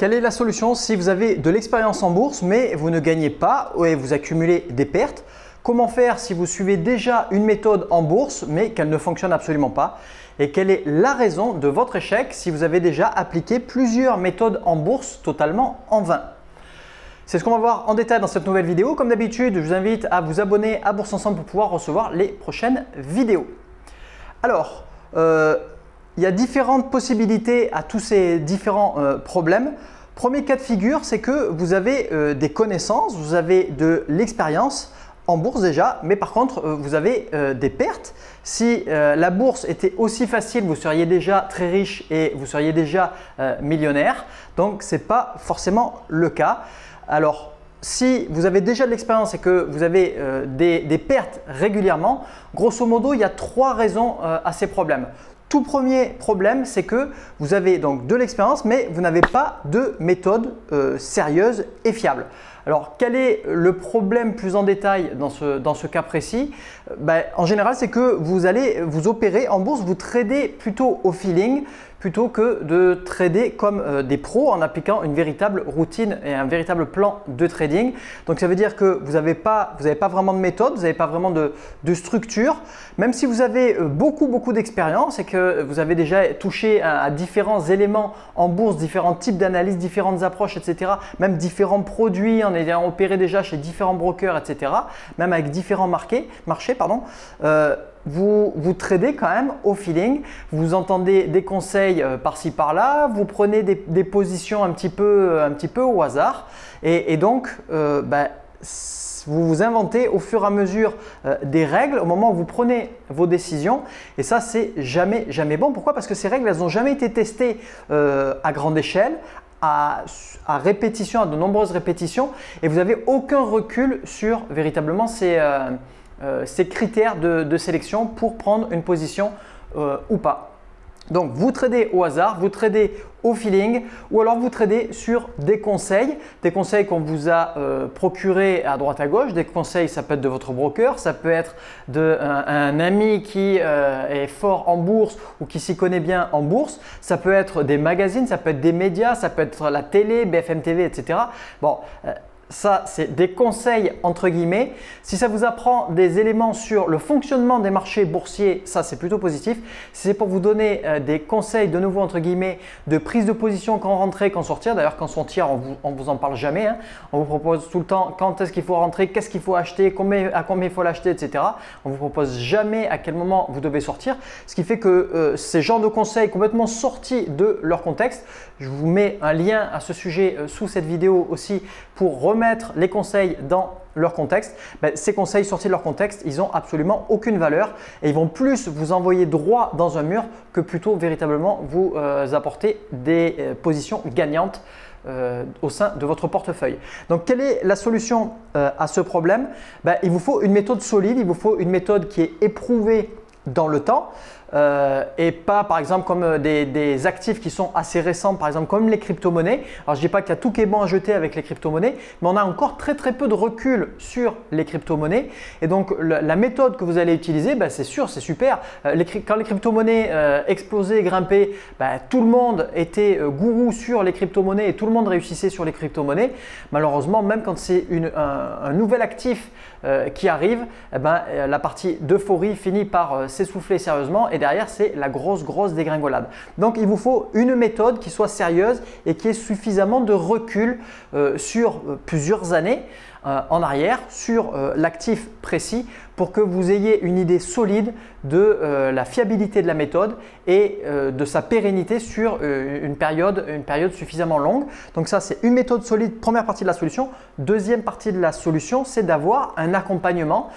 quelle est la solution si vous avez de l'expérience en bourse mais vous ne gagnez pas et vous accumulez des pertes? Comment faire si vous suivez déjà une méthode en bourse mais qu'elle ne fonctionne absolument pas? Et quelle est la raison de votre échec si vous avez déjà appliqué plusieurs méthodes en bourse totalement en vain? C'est ce qu'on va voir en détail dans cette nouvelle vidéo. Comme d'habitude, je vous invite à vous abonner à Bourse Ensemble pour pouvoir recevoir les prochaines vidéos. Alors, il y a différentes possibilités à tous ces différents problèmes. Premier cas de figure, c'est que vous avez des connaissances, vous avez de l'expérience en bourse déjà, mais par contre, vous avez des pertes. Si la bourse était aussi facile, vous seriez déjà très riche et vous seriez déjà millionnaire. Donc, ce n'est pas forcément le cas. Alors, si vous avez déjà de l'expérience et que vous avez des pertes régulièrement, grosso modo, il y a trois raisons à ces problèmes. Tout premier problème, c'est que vous avez donc de l'expérience, mais vous n'avez pas de méthode sérieuse et fiable. Alors, quel est le problème plus en détail dans ce cas précis? En général, c'est que vous allez vous opérer en bourse, vous tradez plutôt au feeling plutôt que de trader comme des pros en appliquant une véritable routine et un véritable plan de trading. Donc, ça veut dire que vous n'avez pas vraiment de méthode, vous n'avez pas vraiment de structure. Même si vous avez beaucoup d'expérience et que vous avez déjà touché à différents éléments en bourse, différents types d'analyses, différentes approches, etc., même différents produits en ayant opéré déjà chez différents brokers, etc., même avec différents marchés, vous tradez quand même au feeling, vous entendez des conseils par-ci par-là, vous prenez des positions un petit peu au hasard et donc vous vous inventez au fur et à mesure des règles au moment où vous prenez vos décisions et ça c'est jamais bon. Pourquoi? Parce que ces règles elles n'ont jamais été testées à grande échelle, à répétition, à de nombreuses répétitions et vous n'avez aucun recul sur véritablement ces critères de sélection pour prendre une position ou pas. Donc, vous tradez au hasard, vous tradez au feeling ou alors vous tradez sur des conseils qu'on vous a procurés à droite à gauche. Des conseils, ça peut être de votre broker, ça peut être d'un ami qui est fort en bourse ou qui s'y connaît bien en bourse. Ça peut être des magazines, ça peut être des médias, ça peut être la télé, BFM TV, etc. Bon. Ça, c'est des conseils entre guillemets. Si ça vous apprend des éléments sur le fonctionnement des marchés boursiers, ça c'est plutôt positif. Si c'est pour vous donner des conseils de nouveau entre guillemets de prise de position quand rentrer, quand sortir. D'ailleurs, quand sortir, on vous en parle jamais. Hein. On vous propose tout le temps quand est-ce qu'il faut rentrer, qu'est-ce qu'il faut acheter, à combien il faut l'acheter, etc. On vous propose jamais à quel moment vous devez sortir. Ce qui fait que ces genres de conseils complètement sortis de leur contexte, je vous mets un lien à ce sujet sous cette vidéo aussi pour remettre les conseils dans leur contexte. Ces conseils sortis de leur contexte, ils n'ont absolument aucune valeur et ils vont plus vous envoyer droit dans un mur que plutôt véritablement vous apporter des positions gagnantes au sein de votre portefeuille. Donc, quelle est la solution à ce problème? Il vous faut une méthode solide, il vous faut une méthode qui est éprouvée dans le temps. Et pas par exemple comme des actifs qui sont assez récents, par exemple comme les crypto-monnaies. Alors je ne dis pas qu'il y a tout qui est bon à jeter avec les crypto-monnaies, mais on a encore très peu de recul sur les crypto-monnaies. Et donc la méthode que vous allez utiliser, c'est sûr, c'est super. Quand les crypto-monnaies explosaient, grimpaient, tout le monde était gourou sur les crypto-monnaies et tout le monde réussissait sur les crypto-monnaies. Malheureusement, même quand c'est un nouvel actif qui arrive, la partie d'euphorie finit par s'essouffler sérieusement et derrière c'est la grosse dégringolade. Donc il vous faut une méthode qui soit sérieuse et qui ait suffisamment de recul sur plusieurs années en arrière sur l'actif précis pour que vous ayez une idée solide de la fiabilité de la méthode et de sa pérennité sur une période suffisamment longue. Donc ça, c'est une méthode solide, première partie de la solution. Deuxième partie de la solution, c'est d'avoir un accompagnement.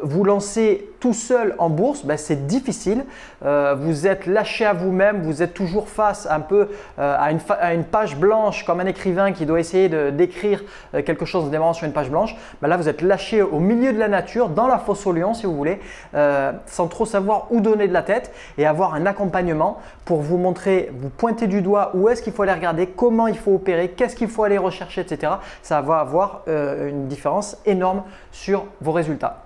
Vous lancez tout seul en bourse, c'est difficile. Vous êtes lâché à vous-même, vous êtes toujours face un peu à une page blanche comme un écrivain qui doit essayer d'écrire quelque chose en démarrant sur une page blanche. Là, vous êtes lâché au milieu de la nature, dans la fosse au lion si vous voulez, sans trop savoir où donner de la tête et avoir un accompagnement pour vous montrer, vous pointer du doigt où est-ce qu'il faut aller regarder, comment il faut opérer, qu'est-ce qu'il faut aller rechercher, etc. Ça va avoir une différence énorme sur vos résultats.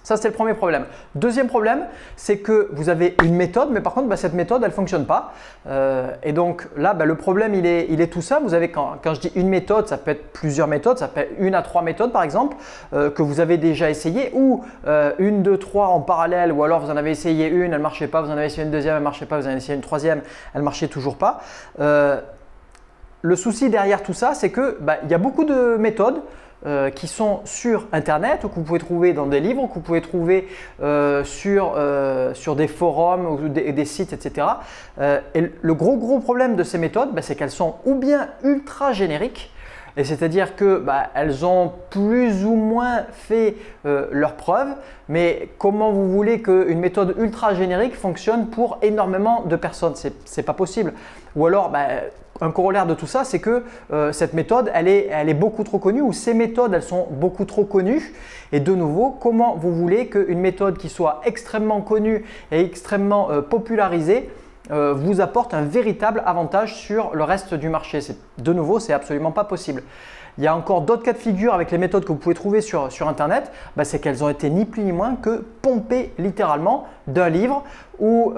Ça, c'est le premier problème. Deuxième problème, c'est que vous avez une méthode, mais par contre, cette méthode, elle ne fonctionne pas. Et donc là, le problème, il est tout ça. Vous avez, quand je dis une méthode, ça peut être plusieurs méthodes, ça peut être 1 à 3 méthodes par exemple, que vous avez déjà essayé, ou 1, 2, 3 en parallèle, ou alors vous en avez essayé une, elle ne marchait pas, vous en avez essayé une deuxième, elle ne marchait pas, vous en avez essayé une troisième, elle ne marchait toujours pas. Le souci derrière tout ça, c'est que il y a beaucoup de méthodes qui sont sur Internet ou que vous pouvez trouver dans des livres, que vous pouvez trouver sur des forums ou des sites, etc. Et le gros problème de ces méthodes, c'est qu'elles sont ou bien ultra génériques, et c'est-à-dire que elles ont plus ou moins fait leurs preuves, mais comment vous voulez qu'une méthode ultra générique fonctionne pour énormément de personnes? C'est pas possible. Ou alors, un corollaire de tout ça, c'est que cette méthode, elle est beaucoup trop connue, ou ces méthodes, elles sont beaucoup trop connues. Et de nouveau, comment vous voulez qu'une méthode qui soit extrêmement connue et extrêmement popularisée vous apporte un véritable avantage sur le reste du marché? De nouveau, c'est absolument pas possible. Il y a encore d'autres cas de figure avec les méthodes que vous pouvez trouver sur Internet, c'est qu'elles ont été ni plus ni moins que pompées littéralement d'un livre ou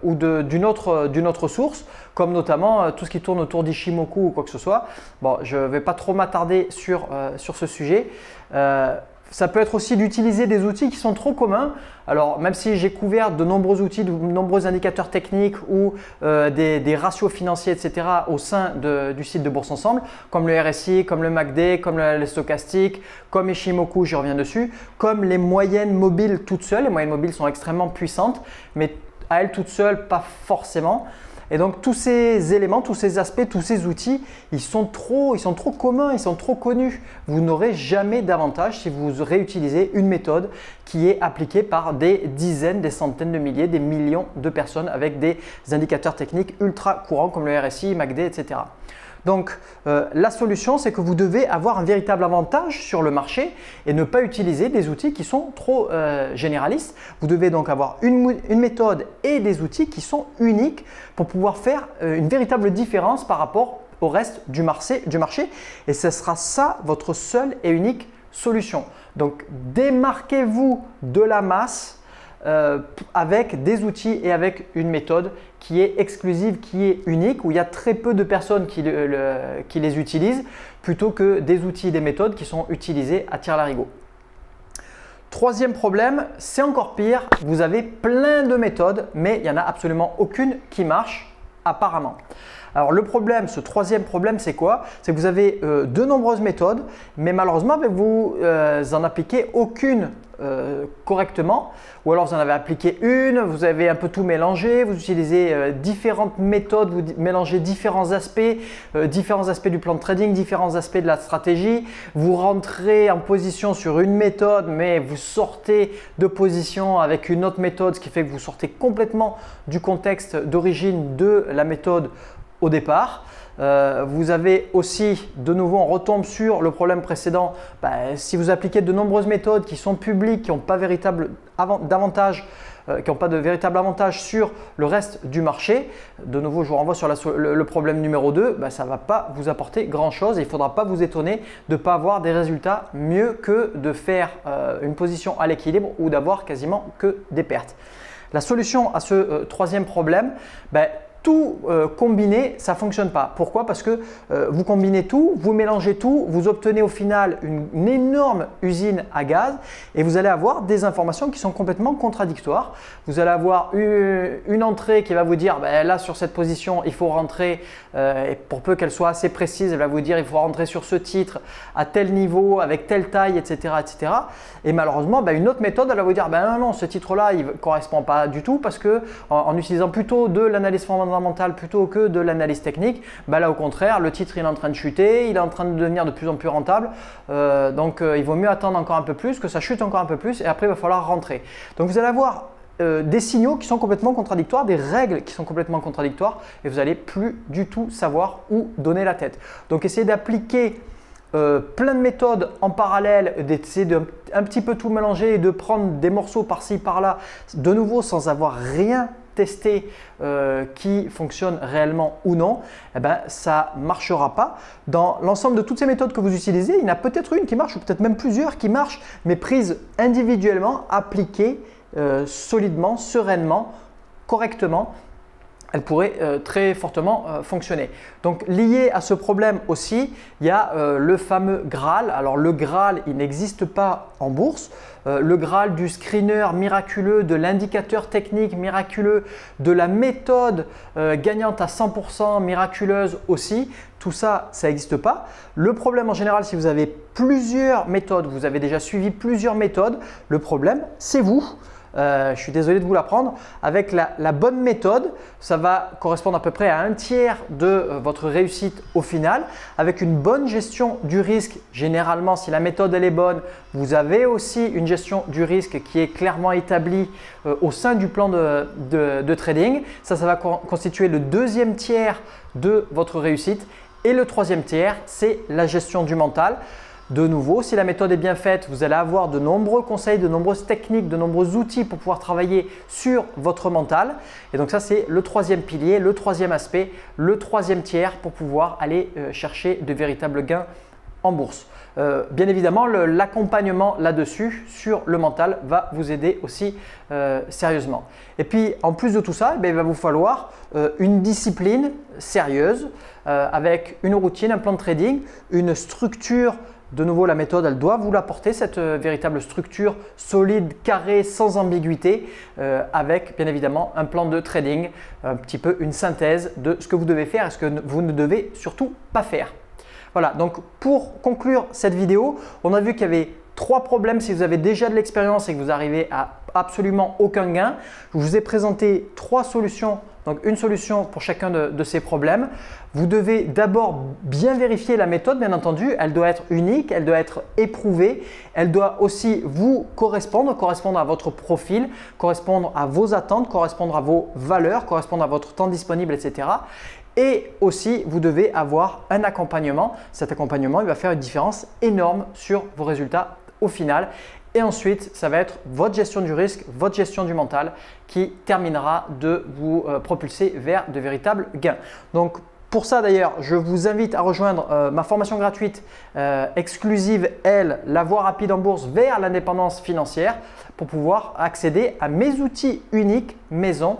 d'une autre source, comme notamment tout ce qui tourne autour d'Ishimoku ou quoi que ce soit. Bon, je ne vais pas trop m'attarder sur ce sujet. Ça peut être aussi d'utiliser des outils qui sont trop communs. Alors, même si j'ai couvert de nombreux outils, de nombreux indicateurs techniques ou des ratios financiers, etc. au sein du site de Bourse Ensemble, comme le RSI, comme le MACD, comme les stochastiques, comme Ishimoku, j'y reviens dessus, comme les moyennes mobiles toutes seules. Les moyennes mobiles sont extrêmement puissantes, mais à elles toutes seules, pas forcément. Et donc tous ces éléments, tous ces aspects, tous ces outils, ils sont trop communs, ils sont trop connus. Vous n'aurez jamais d'avantage si vous réutilisez une méthode qui est appliquée par des dizaines, des centaines de milliers, des millions de personnes avec des indicateurs techniques ultra courants comme le RSI, MACD, etc. Donc, la solution, c'est que vous devez avoir un véritable avantage sur le marché et ne pas utiliser des outils qui sont trop généralistes. Vous devez donc avoir une méthode et des outils qui sont uniques pour pouvoir faire une véritable différence par rapport au reste du marché. Et ce sera ça votre seule et unique solution. Donc, démarquez-vous de la masse avec des outils et avec une méthode qui est exclusive, qui est unique, où il y a très peu de personnes qui les utilisent, plutôt que des outils et des méthodes qui sont utilisés à tire-larigot. Troisième problème, c'est encore pire, vous avez plein de méthodes, mais il n'y en a absolument aucune qui marche apparemment. Alors le problème, ce troisième problème, c'est quoi? C'est que vous avez de nombreuses méthodes, mais malheureusement, vous en appliquez aucune correctement, ou alors vous en avez appliqué une, vous avez un peu tout mélangé, vous utilisez différentes méthodes, vous mélangez différents aspects du plan de trading, différents aspects de la stratégie, vous rentrez en position sur une méthode, mais vous sortez de position avec une autre méthode, ce qui fait que vous sortez complètement du contexte d'origine de la méthode au départ. Vous avez aussi, de nouveau, on retombe sur le problème précédent, si vous appliquez de nombreuses méthodes qui sont publiques, qui n'ont pas de véritable avantage sur le reste du marché, de nouveau je vous renvoie sur le problème numéro 2, ça ne va pas vous apporter grand chose et il ne faudra pas vous étonner de ne pas avoir des résultats mieux que de faire une position à l'équilibre ou d'avoir quasiment que des pertes. La solution à ce troisième problème, tout combiné, ça ne fonctionne pas. Pourquoi? Parce que vous combinez tout, vous mélangez tout, vous obtenez au final une énorme usine à gaz et vous allez avoir des informations qui sont complètement contradictoires. Vous allez avoir une entrée qui va vous dire là sur cette position il faut rentrer et pour peu qu'elle soit assez précise, elle va vous dire il faut rentrer sur ce titre à tel niveau, avec telle taille, etc. etc. Et malheureusement, une autre méthode elle va vous dire non, ce titre-là il ne correspond pas du tout parce que en utilisant plutôt de l'analyse fondamentale plutôt que de l'analyse technique, là au contraire le titre il est en train de chuter, il est en train de devenir de plus en plus rentable, donc il vaut mieux attendre encore un peu plus, que ça chute encore un peu plus et après il va falloir rentrer. Donc vous allez avoir des signaux qui sont complètement contradictoires, des règles qui sont complètement contradictoires et vous n'allez plus du tout savoir où donner la tête. Donc essayez d'appliquer plein de méthodes en parallèle, d'essayer d'un petit peu tout mélanger et de prendre des morceaux par-ci par-là, de nouveau sans avoir rien tester qui fonctionne réellement ou non, eh ben, ça ne marchera pas. Dans l'ensemble de toutes ces méthodes que vous utilisez, il y en a peut-être une qui marche ou peut-être même plusieurs qui marchent, mais prises individuellement, appliquées solidement, sereinement, correctement, elle pourrait très fortement fonctionner. Donc lié à ce problème aussi, il y a le fameux Graal. Alors le Graal, il n'existe pas en bourse. Le Graal du screener miraculeux, de l'indicateur technique miraculeux, de la méthode gagnante à 100% miraculeuse aussi, tout ça, ça n'existe pas. Le problème en général, si vous avez plusieurs méthodes, vous avez déjà suivi plusieurs méthodes, le problème, c'est vous. Je suis désolé de vous l'apprendre. Avec la bonne méthode, ça va correspondre à peu près à un tiers de votre réussite au final. Avec une bonne gestion du risque, généralement si la méthode elle est bonne, vous avez aussi une gestion du risque qui est clairement établie au sein du plan de trading. Ça va constituer le deuxième tiers de votre réussite. Et le troisième tiers, c'est la gestion du mental. De nouveau, si la méthode est bien faite, vous allez avoir de nombreux conseils, de nombreuses techniques, de nombreux outils pour pouvoir travailler sur votre mental. Et donc ça, c'est le troisième pilier, le troisième aspect, le troisième tiers pour pouvoir aller chercher de véritables gains en bourse. Bien évidemment, l'accompagnement là-dessus sur le mental va vous aider aussi sérieusement. Et puis, en plus de tout ça, il va vous falloir une discipline sérieuse avec une routine, un plan de trading, une structure. De nouveau, la méthode, elle doit vous l'apporter, cette véritable structure solide, carrée, sans ambiguïté, avec bien évidemment un plan de trading, un petit peu une synthèse de ce que vous devez faire et ce que vous ne devez surtout pas faire. Voilà, donc pour conclure cette vidéo, on a vu qu'il y avait 3 problèmes si vous avez déjà de l'expérience et que vous arrivez à absolument aucun gain. Je vous ai présenté 3 solutions, donc une solution pour chacun de ces problèmes. Vous devez d'abord bien vérifier la méthode, bien entendu. Elle doit être unique, elle doit être éprouvée. Elle doit aussi vous correspondre à votre profil, correspondre à vos attentes, correspondre à vos valeurs, correspondre à votre temps disponible, etc. Et aussi, vous devez avoir un accompagnement. Cet accompagnement, il va faire une différence énorme sur vos résultats au final. Et ensuite, ça va être votre gestion du risque, votre gestion du mental qui terminera de vous propulser vers de véritables gains. Donc, pour ça d'ailleurs, je vous invite à rejoindre ma formation gratuite exclusive, la voie rapide en bourse vers l'indépendance financière pour pouvoir accéder à mes outils uniques maison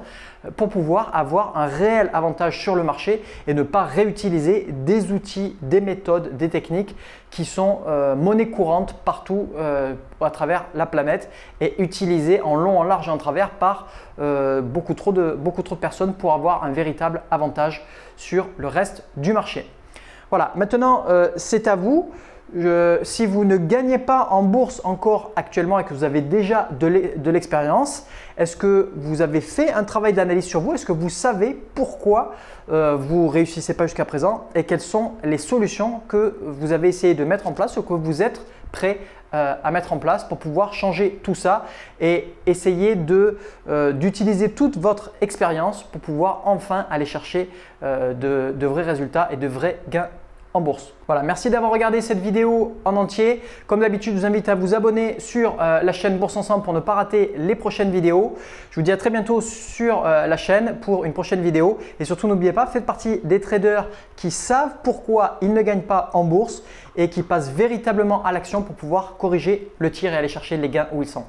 pour pouvoir avoir un réel avantage sur le marché et ne pas réutiliser des outils, des méthodes, des techniques qui sont monnaie courante partout à travers la planète et utilisées en long, en large et en travers par beaucoup trop de personnes pour avoir un véritable avantage sur le reste du marché. Voilà, maintenant c'est à vous. Si vous ne gagnez pas en bourse encore actuellement et que vous avez déjà de l'expérience, est-ce que vous avez fait un travail d'analyse sur vous? Est-ce que vous savez pourquoi vous ne réussissez pas jusqu'à présent et quelles sont les solutions que vous avez essayé de mettre en place ou que vous êtes prêt à mettre en place pour pouvoir changer tout ça et essayer d'utiliser toute votre expérience pour pouvoir enfin aller chercher de vrais résultats et de vrais gains en bourse. Voilà, merci d'avoir regardé cette vidéo en entier. Comme d'habitude, je vous invite à vous abonner sur la chaîne Bourse Ensemble pour ne pas rater les prochaines vidéos. Je vous dis à très bientôt sur la chaîne pour une prochaine vidéo. Et surtout, n'oubliez pas, faites partie des traders qui savent pourquoi ils ne gagnent pas en bourse et qui passent véritablement à l'action pour pouvoir corriger le tir et aller chercher les gains où ils sont.